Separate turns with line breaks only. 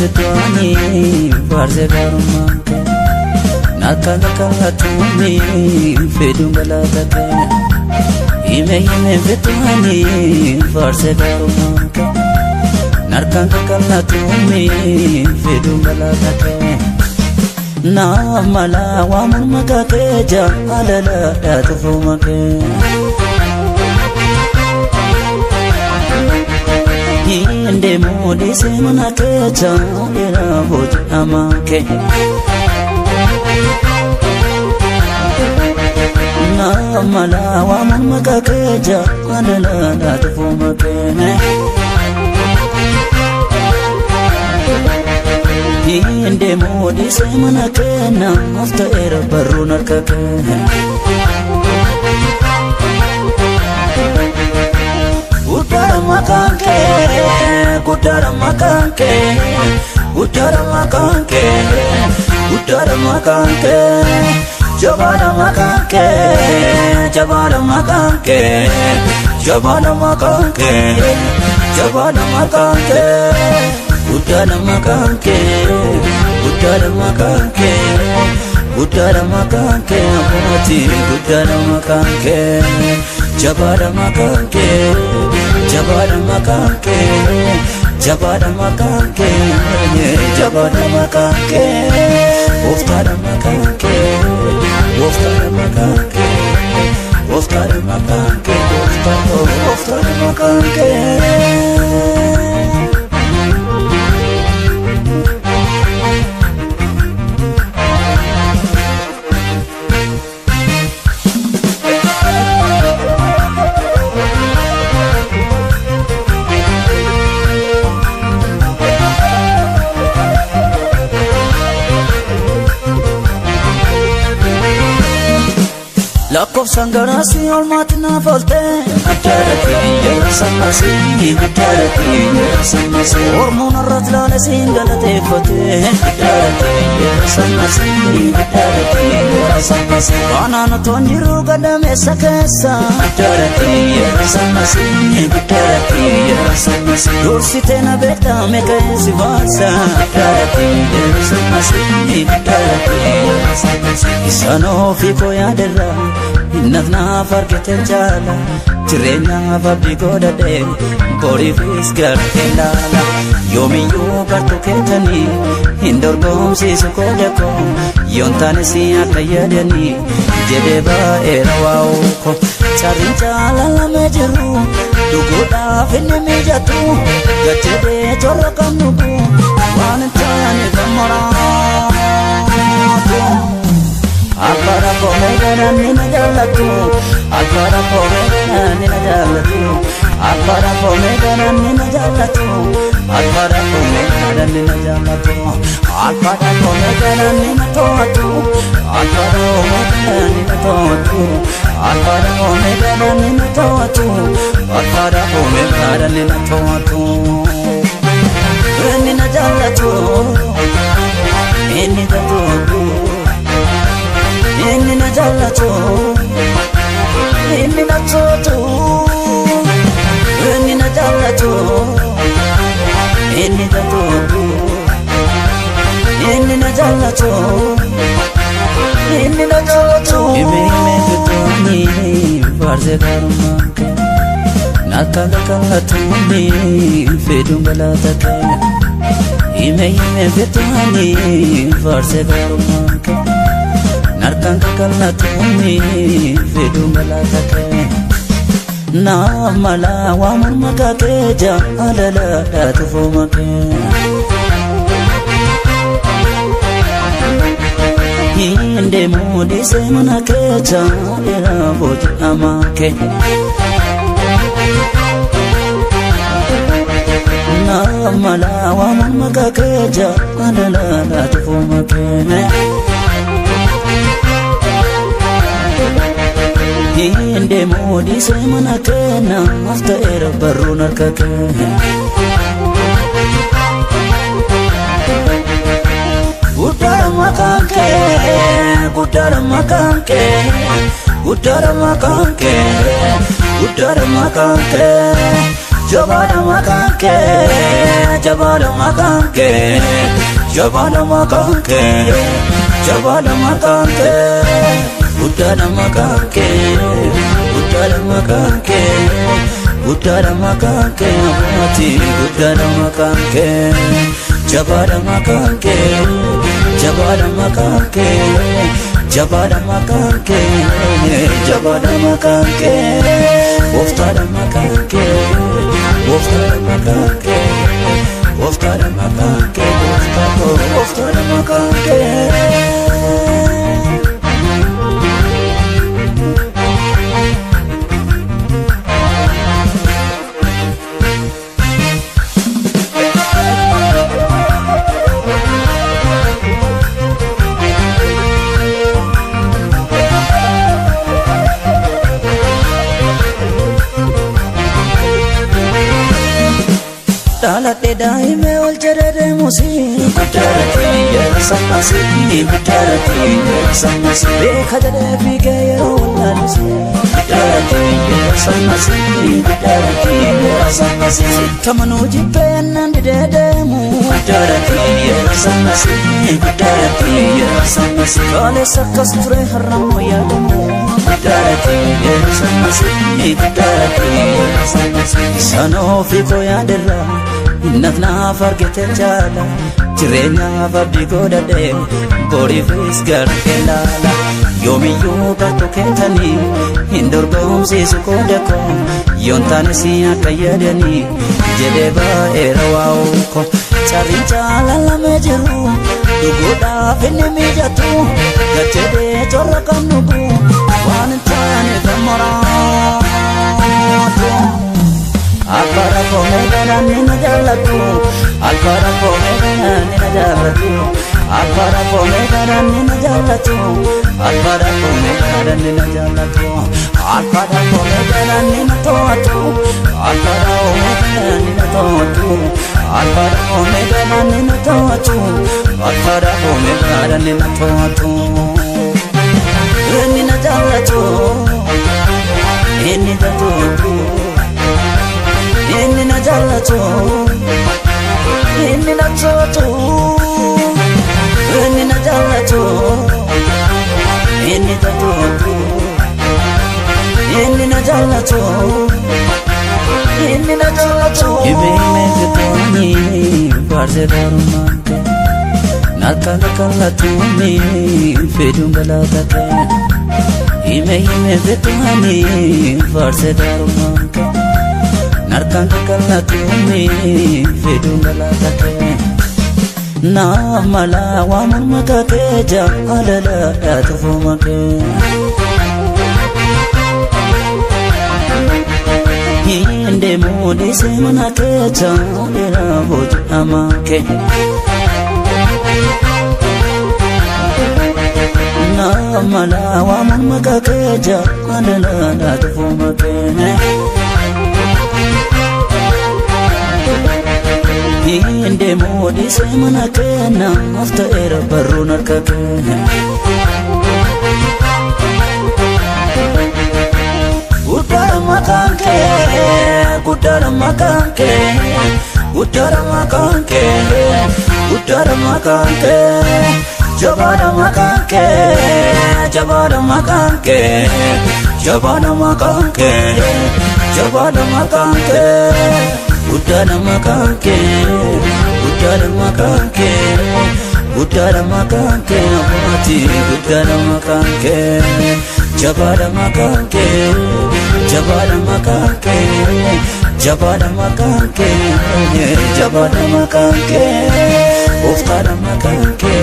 fitwani farze garumanke nakakakatuni fedun galatake ime fitwani farze garumanke nakakakatuni fedun galatake na mala wa mumake ja alala datfumake inde modi semanake ja era boj amake na mala wa mumake ja alala datfumake inde modi semanake na afta era barunakake Gudara makanke Jabara makanke Jabara makanke Jabara makanke Jabara makanke Gudara makanke Gudara makanke Gudara makanke Amati Gudara makanke Jabara makanke Jabara makanke Jabara makanke Jabara makanke Oftara makanke Oftara makanke Oftara makanke Oftara makanke Lakof sangarasi olmatna falte Atarati yarasamasi Atarati yarasamasi Hormona ratlana singalate fate Atarati yarasamasi Atarati yarasamasi Banana tonjiru gadame sakesa Atarati yarasamasi Atarati yarasamasi Dursitena bekta mekaisi vasa Atarati yarasamasi Atarati yarasamasi Isano fiko yadera Innafna farkete jala Jirenya fabdi godade Bori fiskar telala Yomi yo gartu ketani Indor gom sisu kodako Yontane siya kayadani Jedeba erawauko Charin jala lamejiru Duguda finne mijatu Gachede chorra kamuku Wanantane kamaratu Alvara pomegana nina jalatu Alvara pomegana nina jalatu Alvara pomegana nina jalatu Alvara pomegana nina jalatu Alvara pomegana nina toatu Alvara pomegana nina toatu Alvara pomegana nina toatu Alvara pomegana nina toatu Nina jalatu Nina jalatu Inni na jallatu Inni na chotu Inni na jallatu Inni na chotu Inni na jallatu Inni na chotu Ime fitwani farze garumanke Nakakakatuni fedun galatake Ime fitwani farze garumanke Nakakakatuni fedun galatake na mala wa mumake ja alala datfumake inde modi semanake ja era boj amake na mala wa mumake ja alala datfumake inde modi semanake na afta era barunakake Gudara makanke Gudara makanke Gudara makanke Gudara makanke Jabala makanke, jabala makanke, jabala makanke, jabala makanke, udala makanke, udala makanke, udala makanke, amati udala makanke, jabala makanke, jabala makanke, jabala makanke, jabala makanke, uftala makanke. Oftara makanke, oftara makanke, oftara makanke. Dalate daime ol jarare musi kutarati yasamasi kutarati yasamasi bekhadare bige yolalusi kutarati yasamasi kutarati yasamasi tamanu jipe nandidemu kutarati yasamasi kutarati yasamasi kale sakastre haramu yadamu kutarati yasamasi kutarati yasamasi sanofi ko yadera Nafna fargete chala Jirenya fardi godade Bori fis garke lala Yomi yoga to kentani Indor gomsi sukodako Yontane siya kayadani Jedeba erawauko Chari chala la mejiru Dugoda fene mijatu Gachede chorra kanugu Wanantane kamaratu Alpara pomegana nina jalatu Alpara pomegana nina jalatu Alpara pomegana nina jalatu Alpara pomegana nina jalatu Alpara pomegana nina toatu Alpara pomegana nina toatu Alpara pomegana nina toatu Alpara pomegana nina toatu Nina jalatu Nina toatu Inni na jalatu, inni na jalatu, inni na jalatu, inni na jalatu, inni na jalatu, inni na jalatu. Ibe me kitoni parse darumante, nakala kala tumi fedum balata ke. Ibe me kitoni parse darumante. Narkan kala tumi fedum balata na mala wa makake jalala atfumake inde mudi semanake chandera boj amake na mala wa makake jalala atfumake Inde modi semana kena after era baruna kake Utara makanke Utara makanke Utara makanke Utara makanke Jabara makanke Jabara makanke Jabara makanke Jabara makanke Utara makanke, utara makanke, utara makanke, amati utara makanke, jabara makanke, jabara makanke, jabara makanke, jabara makanke, utara makanke.